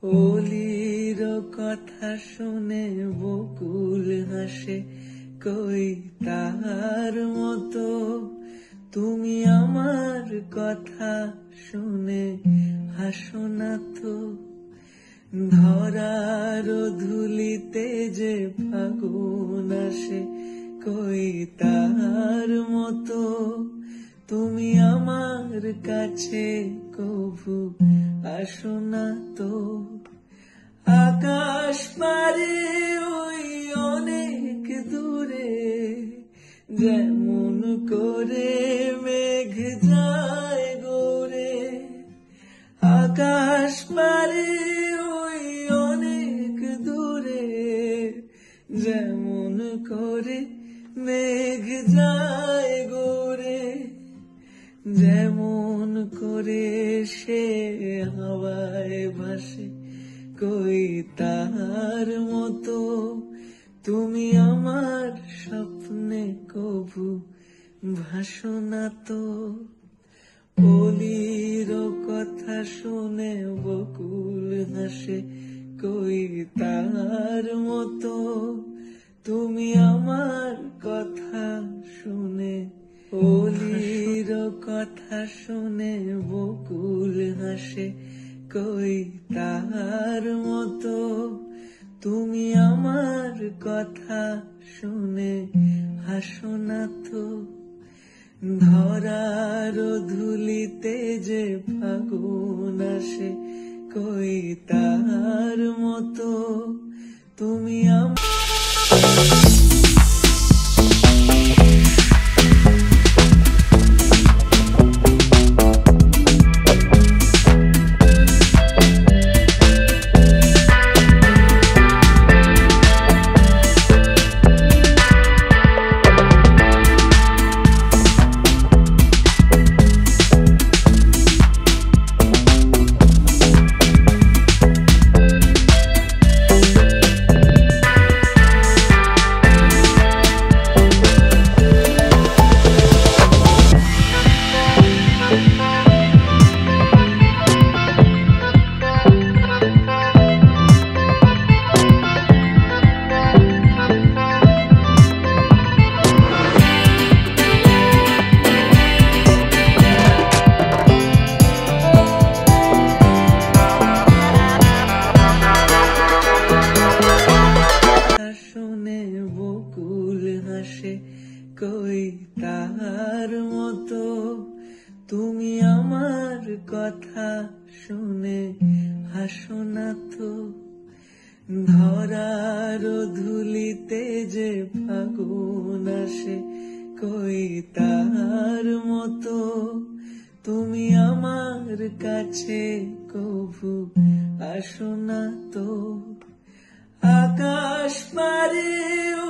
ওলির কথা শুনে বকুল হাসে, কই তার মতো তুমি আমার কথা শুনে হাসো না তো। ধরার ধুলিতে যে ফাগুন আসে, কই তার মতো তুমি আমার কাছে কভু আসো না তো। আকাশ পারে ওই অনেক দূরে, যেমন করে মেঘ যায় গোরে। আকাশ পারে ওই অনেক দূরে, যেমন করে মেঘ যায় গোরে। যেমন করে সে হাওয়ায় ভাসে, কই তার মতো তুমি আমার স্বপ্নে কভু ভাসো না তো। ওলির কথা শুনে বকুল হাসে, কই তার মতো তুমি আমার কথা শুনে। ওলির কথা শুনে বকুল হাসে, কই তার মতো তুমি আমার কথা শুনে হাসো না তো। ধরার ধুলিতে যে ফাগুন আসে, কই তার মতো তুমি কই তার মতো তুমি আমার কথা শুনে হাসো না তো। ধরার ধুলিতে যে ফাগুন আসে, কই তার মতো তুমি আমার কাছে কভু আসো না তো। আকাশ পারে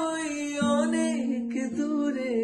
ওই অনেক দূরে,